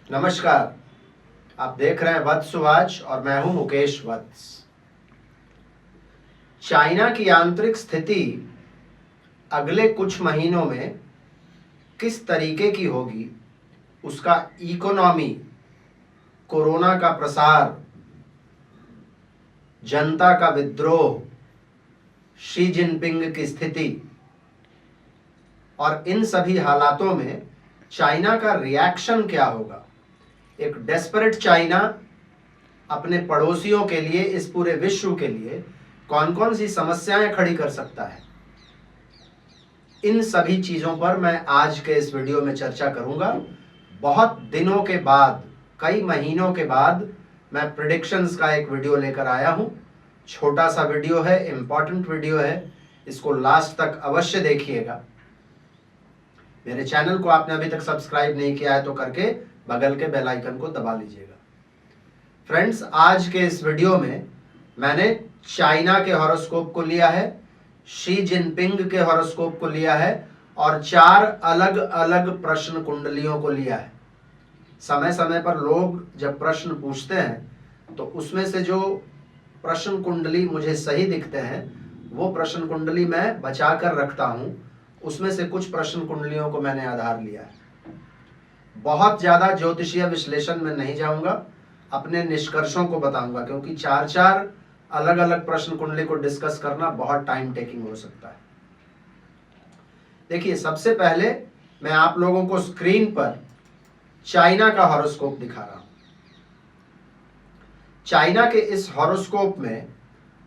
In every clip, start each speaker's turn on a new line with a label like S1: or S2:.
S1: नमस्कार। आप देख रहे हैं वत्स सुभाष और मैं हूं मुकेश वत्स। चाइना की आंतरिक स्थिति अगले कुछ महीनों में किस तरीके की होगी, उसका इकोनॉमी, कोरोना का प्रसार, जनता का विद्रोह, शी जिनपिंग की स्थिति और इन सभी हालातों में चाइना का रिएक्शन क्या होगा। एक डेस्परेट चाइना अपने पड़ोसियों के लिए, इस पूरे विश्व के लिए कौन कौन सी समस्याएं खड़ी कर सकता है, इन सभी चीजों पर मैं आज के इस वीडियो में चर्चा करूंगा। बहुत दिनों के बाद, कई महीनों के बाद मैं प्रेडिक्शंस का एक वीडियो लेकर आया हूं। छोटा सा वीडियो है, इंपॉर्टेंट वीडियो है, इसको लास्ट तक अवश्य देखिएगा। मेरे चैनल को आपने अभी तक सब्सक्राइब नहीं किया है तो करके बगल के बेल आइकन को दबा लीजिएगा। फ्रेंड्स, आज के इस वीडियो में मैंने चाइना के हॉरोस्कोप को लिया है, शी जिनपिंग के हॉरोस्कोप को लिया है और 4 अलग अलग प्रश्न कुंडलियों को लिया है। समय समय पर लोग जब प्रश्न पूछते हैं तो उसमें से जो प्रश्न कुंडली मुझे सही दिखते हैं वो प्रश्न कुंडली मैं बचा कर रखता हूं। उसमें से कुछ प्रश्न कुंडलियों को मैंने आधार लिया है। बहुत ज्यादा ज्योतिषीय विश्लेषण में नहीं जाऊंगा, अपने निष्कर्षों को बताऊंगा, क्योंकि 4 अलग अलग प्रश्न कुंडली को डिस्कस करना बहुत टाइम टेकिंग हो सकता है। देखिए, सबसे पहले मैं आप लोगों को स्क्रीन पर चाइना का हॉरोस्कोप दिखा रहा हूं। चाइना के इस हॉरोस्कोप में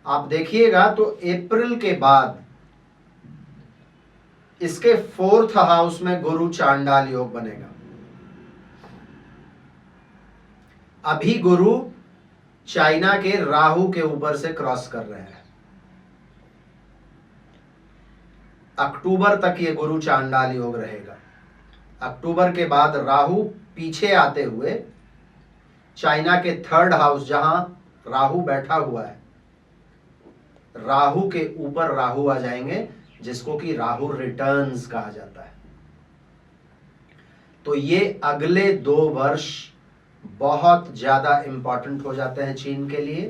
S1: आप देखिएगा तो अप्रैल के बाद इसके 4th हाउस में गुरु चांडाल योग बनेगा। अभी गुरु चाइना के राहु के ऊपर से क्रॉस कर रहे हैं। अक्टूबर तक ये गुरु चांडाल योग रहेगा। अक्टूबर के बाद राहु पीछे आते हुए चाइना के 3rd हाउस, जहां राहु बैठा हुआ है, राहु के ऊपर राहु आ जाएंगे, जिसको कि राहु रिटर्न्स कहा जाता है। तो ये अगले 2 वर्ष बहुत ज्यादा इंपॉर्टेंट हो जाते हैं चीन के लिए।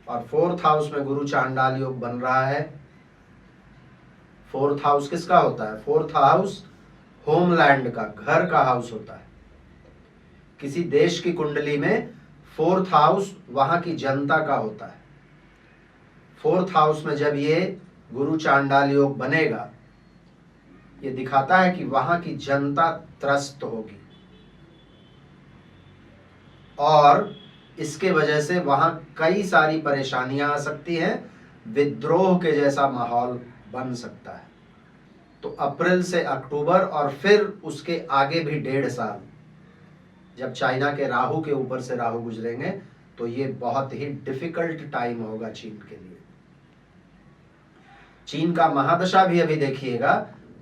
S1: और 4th हाउस में गुरु चांडाल योग बन रहा है। 4th हाउस किसका होता है? 4th हाउस होमलैंड का, घर का हाउस होता है। किसी देश की कुंडली में 4th हाउस वहां की जनता का होता है। 4th हाउस में जब ये गुरु चांडाल योग बनेगा, ये दिखाता है कि वहां की जनता त्रस्त होगी और इसके वजह से वहां कई सारी परेशानियां आ सकती हैं, विद्रोह के जैसा माहौल बन सकता है। तो अप्रैल से अक्टूबर और फिर उसके आगे भी 1.5 साल, जब चाइना के राहु के ऊपर से राहु गुजरेंगे, तो ये बहुत ही डिफिकल्ट टाइम होगा चीन के लिए। चीन का महादशा भी अभी देखिएगा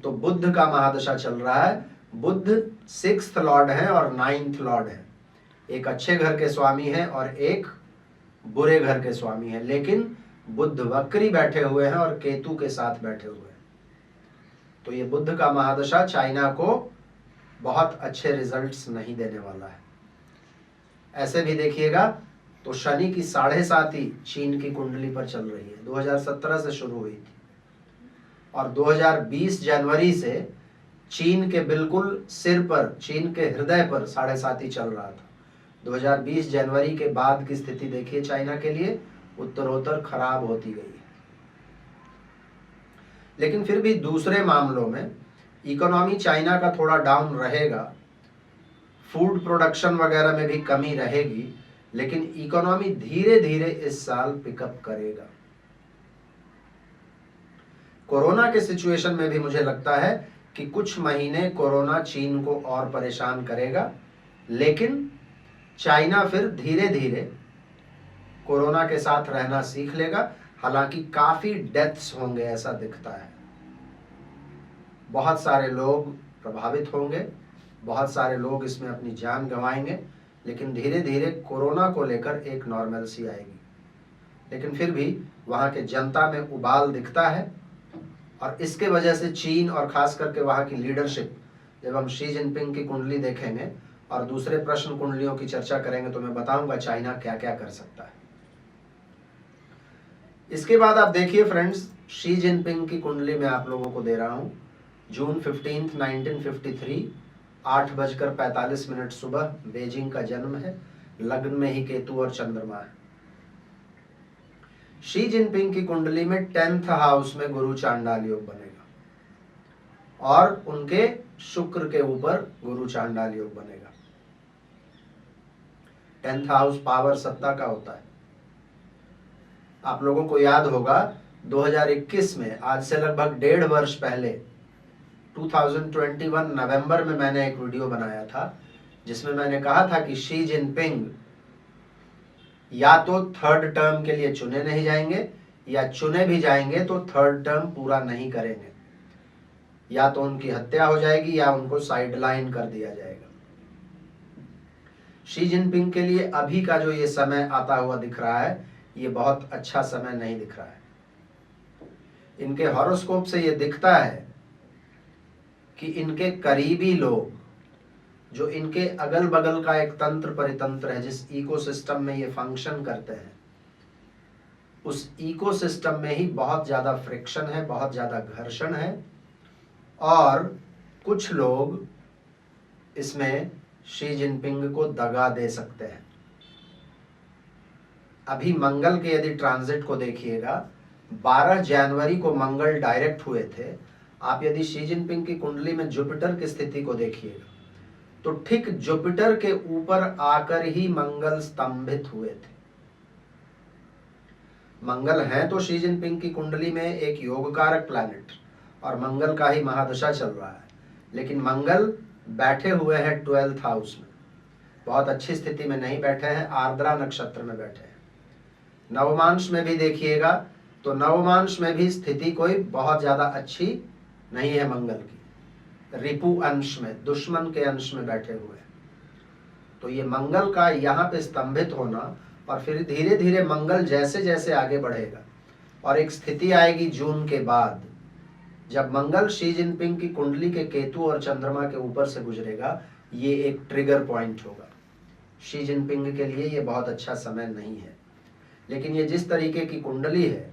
S1: तो बुध का महादशा चल रहा है। बुध 6th लॉर्ड है और 9th लॉर्ड है। एक अच्छे घर के स्वामी है और एक बुरे घर के स्वामी है, लेकिन बुध वक्री बैठे हुए हैं और केतु के साथ बैठे हुए हैं। तो ये बुध का महादशा चाइना को बहुत अच्छे रिजल्ट्स नहीं देने वाला है। ऐसे भी देखिएगा तो शनि की 7.5 चीन की कुंडली पर चल रही है। 2017 से शुरू हुई थी और 2020 जनवरी से चीन के बिल्कुल सिर पर, चीन के हृदय पर 7.5 चल रहा था। 2020 जनवरी के बाद की स्थिति देखिए चाइना के लिए, उत्तरोत्तर खराब होती गई है। लेकिन फिर भी दूसरे मामलों में इकोनॉमी चाइना का थोड़ा डाउन रहेगा, फूड प्रोडक्शन वगैरह में भी कमी रहेगी, लेकिन इकोनॉमी धीरे धीरे इस साल पिकअप करेगा। कोरोना के सिचुएशन में भी मुझे लगता है कि कुछ महीने कोरोना चीन को और परेशान करेगा, लेकिन चाइना फिर धीरे धीरे कोरोना के साथ रहना सीख लेगा। हालांकि काफी डेथ्स होंगे ऐसा दिखता है, बहुत सारे लोग प्रभावित होंगे, बहुत सारे लोग इसमें अपनी जान गंवाएंगे, लेकिन धीरे धीरे कोरोना को लेकर एक नॉर्मलसी आएगी। लेकिन फिर भी वहाँ के जनता में उबाल दिखता है और इसके वजह से चीन और खास करके वहाँ की लीडरशिप, जब हम शी जिनपिंग की कुंडली देखेंगे और दूसरे प्रश्न कुंडलियों की चर्चा करेंगे तो मैं बताऊंगा चाइना क्या क्या कर सकता है। इसके बाद आप देखिए फ्रेंड्स, शी जिनपिंग की कुंडली मैं आप लोगों को दे रहा हूं। जून 15, 1953, 8:45 सुबह, बेजिंग का जन्म है, लग्न में ही केतु और चंद्रमा है। शी जिनपिंग की कुंडली में 10th हाउस में गुरु चांडाल योग बनेगा और उनके शुक्र के ऊपर गुरु चांडाल योग बनेगा। 10th हाउस पावर, सत्ता का होता है। आप लोगों को याद होगा 2021 में, आज से लगभग 1.5 वर्ष पहले, 2021 नवंबर में मैंने एक वीडियो बनाया था जिसमें मैंने कहा था कि शी जिनपिंग या तो 3rd टर्म के लिए चुने नहीं जाएंगे, या चुने भी जाएंगे तो 3rd टर्म पूरा नहीं करेंगे, या तो उनकी हत्या हो जाएगी या उनको साइडलाइन कर दिया जाएगा। शी जिनपिंग के लिए अभी का जो ये समय आता हुआ दिख रहा है, ये बहुत अच्छा समय नहीं दिख रहा है। इनके हॉरोस्कोप से ये दिखता है कि इनके करीबी लोग, जो इनके अगल बगल का एक तंत्र परितंत्र है, जिस इकोसिस्टम में ये फंक्शन करते हैं, उस इकोसिस्टम में ही बहुत ज्यादा फ्रिक्शन है, बहुत ज्यादा घर्षण है, और कुछ लोग इसमें शी जिनपिंग को दगा दे सकते हैं। अभी मंगल के यदि ट्रांजिट को देखिएगा, 12 जनवरी को मंगल डायरेक्ट हुए थे। आप यदि शी जिनपिंग की कुंडली में जुपिटर की स्थिति को देखिएगा तो ठीक जुपिटर के ऊपर आकर ही मंगल स्तंभित हुए थे। मंगल है तो शी जिनपिंग की कुंडली में एक योगकारक प्लैनेट और मंगल का ही महादशा चल रहा है, लेकिन मंगल बैठे हुए हैं 12th हाउस में, बहुत अच्छी स्थिति में नहीं बैठे हैं, आर्द्रा नक्षत्र में बैठे हैं। नवमांश में भी देखिएगा तो नवमांश में भी स्थिति कोई बहुत ज्यादा अच्छी नहीं है मंगल की, रिपु अंश में, दुश्मन के अंश में बैठे हुए हैं। तो ये मंगल का यहाँ पे स्तंभित होना, और फिर धीरे धीरे मंगल जैसे जैसे आगे बढ़ेगा और एक स्थिति आएगी जून के बाद, जब मंगल शी जिनपिंग की कुंडली के केतु और चंद्रमा के ऊपर से गुजरेगा, ये एक ट्रिगर पॉइंट होगा। शी जिनपिंग के लिए ये बहुत अच्छा समय नहीं है, लेकिन ये जिस तरीके की कुंडली है,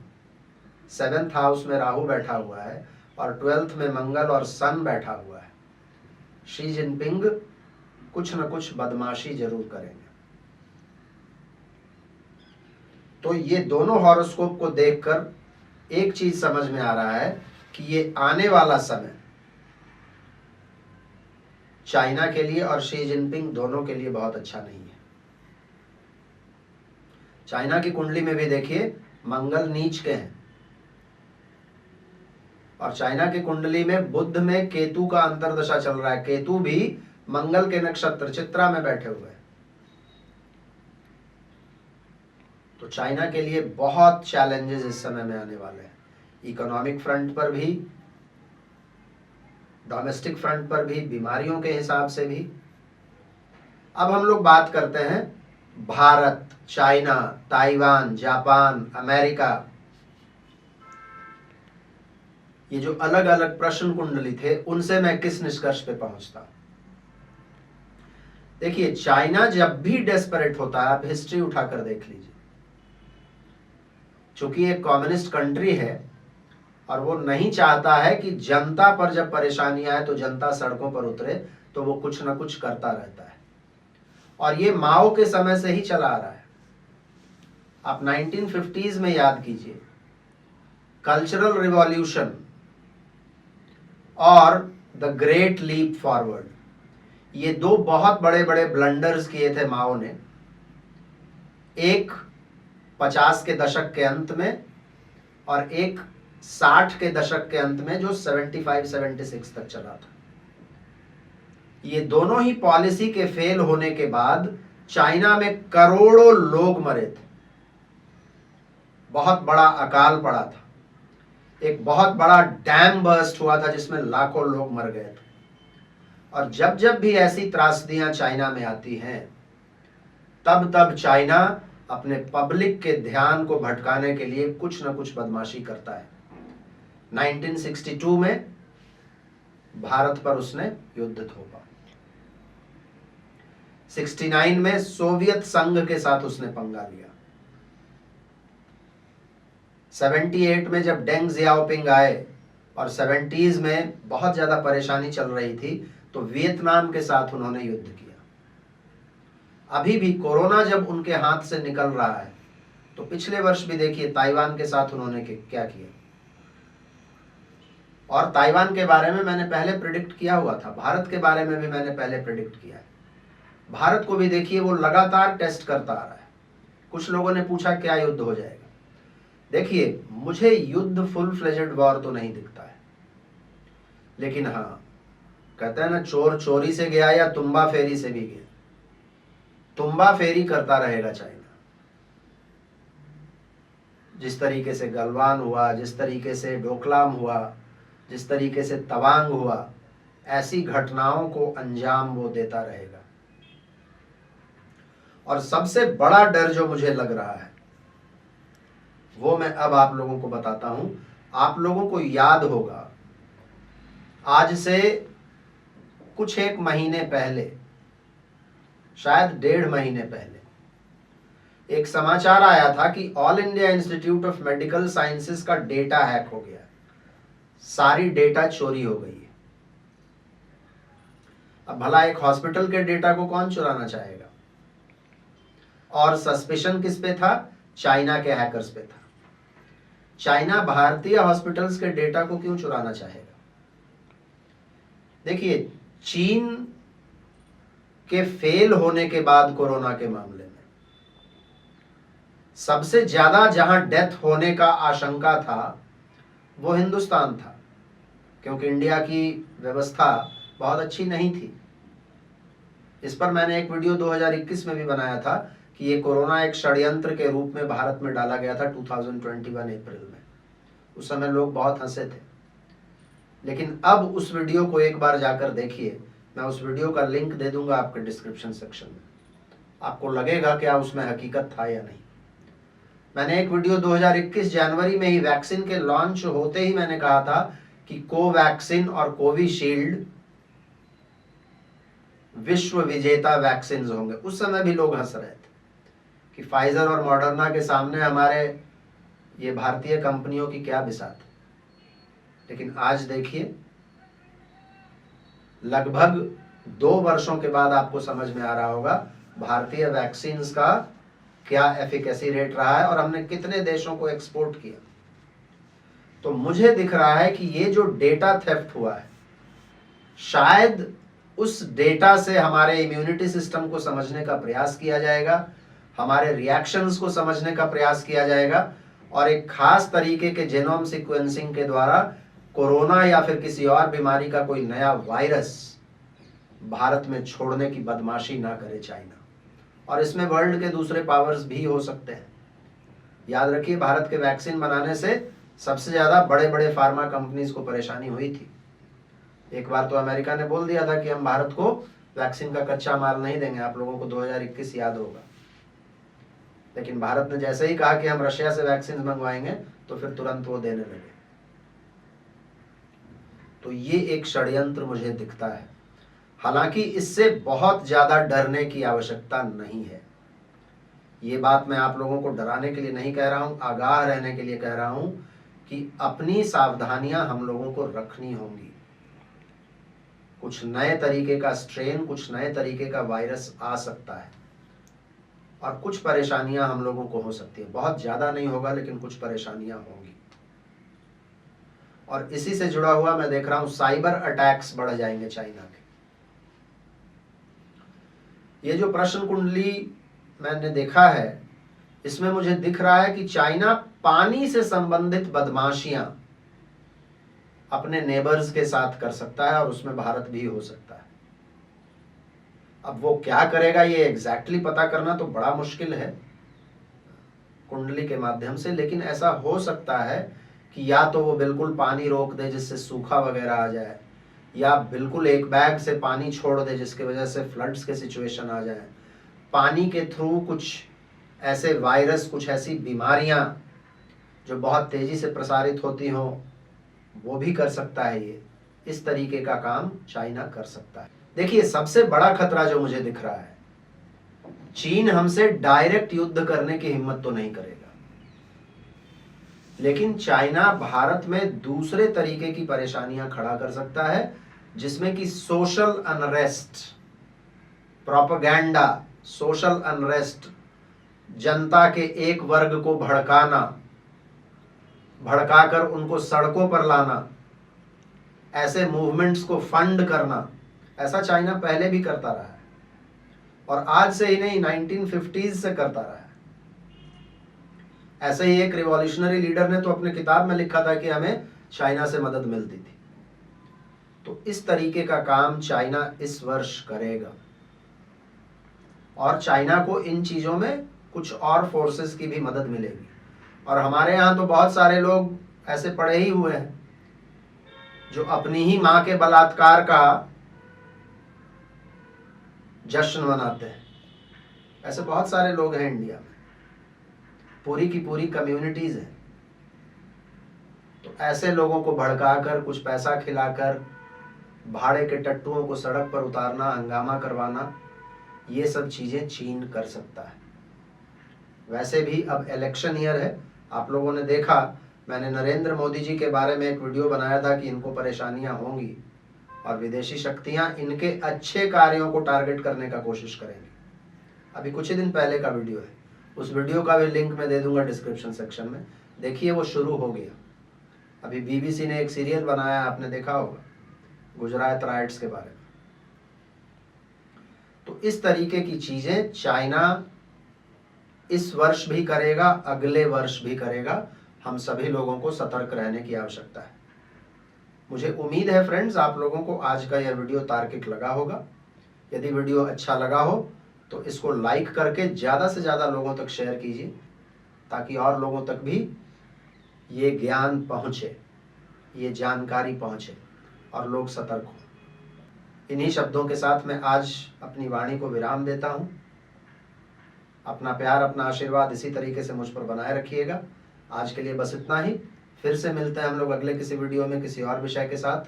S1: 7th हाउस में राहु बैठा हुआ है और 12th में मंगल और सन बैठा हुआ है, शी जिनपिंग कुछ न कुछ बदमाशी जरूर करेंगे। तो ये दोनों हॉरोस्कोप को देखकर एक चीज समझ में आ रहा है कि ये आने वाला समय चाइना के लिए और शी जिनपिंग दोनों के लिए बहुत अच्छा नहीं है। चाइना की कुंडली में भी देखिए मंगल नीच के हैं, और चाइना की कुंडली में बुध में केतु का अंतर्दशा चल रहा है, केतु भी मंगल के नक्षत्र चित्रा में बैठे हुए हैं। तो चाइना के लिए बहुत चैलेंजेस इस समय में आने वाले हैं, इकोनॉमिक फ्रंट पर भी, डोमेस्टिक फ्रंट पर भी, बीमारियों के हिसाब से भी। अब हम लोग बात करते हैं Bharat, China, Taiwan, Japan, America, ये जो अलग अलग प्रश्न कुंडली थे, उनसे मैं किस निष्कर्ष पे पहुंचता। देखिए, चाइना जब भी डेस्परेट होता है, आप हिस्ट्री उठाकर देख लीजिए, चूंकि एक कम्युनिस्ट कंट्री है और वो नहीं चाहता है कि जनता पर जब परेशानी आए तो जनता सड़कों पर उतरे, तो वो कुछ ना कुछ करता रहता है, और ये माओ के समय से ही चला आ रहा है। आप 1950s में याद कीजिए, कल्चरल रिवॉल्यूशन और द ग्रेट लीप फॉरवर्ड, ये दो बहुत बड़े बड़े ब्लंडर्स किए थे माओ ने, एक 50 के दशक के अंत में और एक 60 के दशक के अंत में, जो 75-76 तक चला था। ये दोनों ही पॉलिसी के फेल होने के बाद चाइना में करोड़ों लोग मरे थे, बहुत बड़ा अकाल पड़ा था, एक बहुत बड़ा डैम बर्स्ट हुआ था जिसमें लाखों लोग मर गए थे। और जब जब भी ऐसी त्रासदियां चाइना में आती हैं, तब तब चाइना अपने पब्लिक के ध्यान को भटकाने के लिए कुछ न कुछ बदमाशी करता है। 1962 में भारत पर उसने युद्ध थोपा। 69 में सोवियत संघ के साथ उसने पंगा लिया। 78 में जब डेंग जियाओपिंग आए और 70s में बहुत ज्यादा परेशानी चल रही थी तो वियतनाम के साथ उन्होंने युद्ध किया। अभी भी कोरोना जब उनके हाथ से निकल रहा है तो पिछले वर्ष भी देखिए ताइवान के साथ उन्होंने क्या किया। और ताइवान के बारे में मैंने पहले प्रिडिक्ट किया हुआ था, भारत के बारे में भी मैंने पहले प्रिडिक्ट किया है। भारत को भी देखिए वो लगातार टेस्ट करता आ रहा है। कुछ लोगों ने पूछा क्या युद्ध हो जाएगा। देखिए मुझे युद्ध फुल फ्लेजेड वॉर तो नहीं दिखता है, लेकिन हाँ कहते हैं ना, चोर चोरी से गया या तुम्बा फेरी से भी गया। तुम्बा फेरी करता रहेगा चाइना। जिस तरीके से गलवान हुआ, जिस तरीके से डोकलाम हुआ, जिस तरीके से तवांग हुआ, ऐसी घटनाओं को अंजाम वो देता रहेगा। और सबसे बड़ा डर जो मुझे लग रहा है वो मैं अब आप लोगों को बताता हूं। आप लोगों को याद होगा आज से कुछ एक महीने पहले, शायद 1.5 महीने पहले एक समाचार आया था कि all India institute of medical sciences का डेटा हैक हो गया, सारी डेटा चोरी हो गई है। अब भला एक हॉस्पिटल के डेटा को कौन चुराना चाहेगा? और सस्पिशन किस पे था? चाइना के हैकर्स पे था। चाइना भारतीय हॉस्पिटल्स के डेटा को क्यों चुराना चाहेगा? देखिए चीन के फेल होने के बाद कोरोना के मामले में सबसे ज्यादा जहां डेथ होने का आशंका था वो हिंदुस्तान था, क्योंकि इंडिया की व्यवस्था बहुत अच्छी नहीं थी। इस पर मैंने एक वीडियो 2021 में भी बनाया था कि ये कोरोना एक षड्यंत्र के रूप में भारत में डाला गया था 2021 अप्रैल में। उस समय लोग बहुत हंसे थे, लेकिन अब उस वीडियो को एक बार जाकर देखिए। मैं उस वीडियो का लिंक दे दूंगा आपके डिस्क्रिप्शन सेक्शन में। आपको लगेगा क्या उसमें हकीकत था या नहीं। मैंने एक वीडियो 2021 जनवरी में ही वैक्सीन के लॉन्च होते ही मैंने कहा था कि कोवैक्सीन और कोविशील्ड विश्व विजेता वैक्सीन होंगे। उस समय भी लोग हंस रहे थे कि फाइजर और मॉडर्ना के सामने हमारे ये भारतीय कंपनियों की क्या बिसात है। लेकिन आज देखिए लगभग 2 वर्षों के बाद आपको समझ में आ रहा होगा भारतीय वैक्सीन का क्या एफिकेसी रेट रहा है और हमने कितने देशों को एक्सपोर्ट किया। तो मुझे दिख रहा है कि ये जो डेटा थेफ्ट हुआ है, शायद उस डेटा से हमारे इम्यूनिटी सिस्टम को समझने का प्रयास किया जाएगा, हमारे रिएक्शंस को समझने का प्रयास किया जाएगा और एक खास तरीके के जेनोम सीक्वेंसिंग के द्वारा कोरोना या फिर किसी और बीमारी का कोई नया वायरस भारत में छोड़ने की बदमाशी ना करे चाइना। और इसमें वर्ल्ड के दूसरे पावर्स भी हो सकते हैं। याद रखिए भारत के वैक्सीन बनाने से सबसे ज्यादा बड़े बड़े फार्मा कंपनीज को परेशानी हुई थी। एक बार तो अमेरिका ने बोल दिया था कि हम भारत को वैक्सीन का कच्चा माल नहीं देंगे। आप लोगों को 2021 याद होगा। लेकिन भारत ने जैसे ही कहा कि हम रशिया से वैक्सीन मंगवाएंगे तो फिर तुरंत वो देने लगे। तो ये एक षड्यंत्र मुझे दिखता है। हालांकि इससे बहुत ज्यादा डरने की आवश्यकता नहीं है। ये बात मैं आप लोगों को डराने के लिए नहीं कह रहा हूं, आगाह रहने के लिए कह रहा हूं कि अपनी सावधानियां हम लोगों को रखनी होंगी। कुछ नए तरीके का स्ट्रेन, कुछ नए तरीके का वायरस आ सकता है और कुछ परेशानियां हम लोगों को हो सकती है। बहुत ज्यादा नहीं होगा लेकिन कुछ परेशानियां होंगी। और इसी से जुड़ा हुआ मैं देख रहा हूं साइबर अटैक्स बढ़ जाएंगे चाइना के। ये जो प्रश्न कुंडली मैंने देखा है इसमें मुझे दिख रहा है कि चाइना पानी से संबंधित बदमाशियां अपने नेबर्स के साथ कर सकता है और उसमें भारत भी हो सकता है। अब वो क्या करेगा ये एग्जैक्टली पता करना तो बड़ा मुश्किल है कुंडली के माध्यम से, लेकिन ऐसा हो सकता है कि या तो वो बिल्कुल पानी रोक दे जिससे सूखा वगैरह आ जाए, या बिल्कुल एक बैग से पानी छोड़ दे जिसकी वजह से फ्लड्स के सिचुएशन आ जाए। पानी के थ्रू कुछ ऐसे वायरस, कुछ ऐसी बीमारियां जो बहुत तेजी से प्रसारित होती हों वो भी कर सकता है। ये इस तरीके का काम चाइना कर सकता है। देखिए सबसे बड़ा खतरा जो मुझे दिख रहा है चीन हमसे डायरेक्ट युद्ध करने की हिम्मत तो नहीं करेगा, लेकिन चाइना भारत में दूसरे तरीके की परेशानियां खड़ा कर सकता है, जिसमें कि social unrest, propaganda, social unrest, जनता के एक वर्ग को भड़काना, भड़काकर उनको सड़कों पर लाना, ऐसे मूवमेंट्स को फंड करना, ऐसा चाइना पहले भी करता रहा है और आज से ही नहीं 1950s से करता रहा है। ऐसे ही एक रिवॉल्यूशनरी लीडर ने तो अपने किताब में लिखा था कि हमें चाइना से मदद मिलती थी। तो इस तरीके का काम चाइना इस वर्ष करेगा और चाइना को इन चीजों में कुछ और फोर्सेस की भी मदद मिलेगी। और हमारे यहाँ तो बहुत सारे लोग ऐसे पड़े ही हुए हैं जो अपनी ही मां के बलात्कार का जश्न मनाते हैं। ऐसे बहुत सारे लोग हैं इंडिया में, पूरी की पूरी कम्युनिटीज हैं। तो ऐसे लोगों को भड़काकर, कुछ पैसा खिलाकर, भाड़े के टट्टुओं को सड़क पर उतारना, हंगामा करवाना, ये सब चीजें चीन कर सकता है। वैसे भी अब इलेक्शन ईयर है, आप लोगों ने देखा मैंने नरेंद्र मोदी जी के बारे में एक वीडियो बनाया था कि इनको परेशानियां होंगी और विदेशी शक्तियां इनके अच्छे कार्यों को टारगेट करने का कोशिश करेंगी। अभी कुछ ही दिन पहले का वीडियो है, उस वीडियो का भी लिंक मैं दे दूंगा डिस्क्रिप्शन सेक्शन में। देखिए वो शुरू हो गया। अभी बीबीसी ने एक सीरियल बनाया, आपने देखा होगा, गुजरात राइट्स के बारे में। तो इस तरीके की चीजें चाइना इस वर्ष भी करेगा, अगले वर्ष भी करेगा। हम सभी लोगों को सतर्क रहने की आवश्यकता है। मुझे उम्मीद है फ्रेंड्स आप लोगों को आज का यह वीडियो तार्किक लगा होगा। यदि वीडियो अच्छा लगा हो तो इसको लाइक करके ज़्यादा से ज़्यादा लोगों तक शेयर कीजिए, ताकि और लोगों तक भी ये ज्ञान पहुँचे, ये जानकारी पहुँचे और लोग सतर्क हों। इन्हीं शब्दों के साथ मैं आज अपनी वाणी को विराम देता हूँ। अपना प्यार, अपना आशीर्वाद इसी तरीके से मुझ पर बनाए रखिएगा। आज के लिए बस इतना ही। फिर से मिलते हैं हम लोग अगले किसी वीडियो में किसी और विषय के साथ।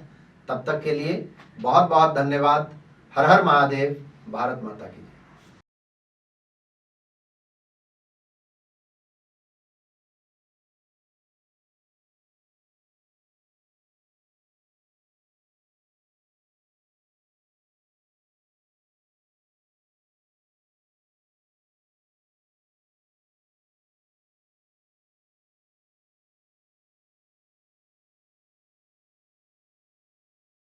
S1: तब तक के लिए बहुत बहुत धन्यवाद। हर हर महादेव। भारत माता की।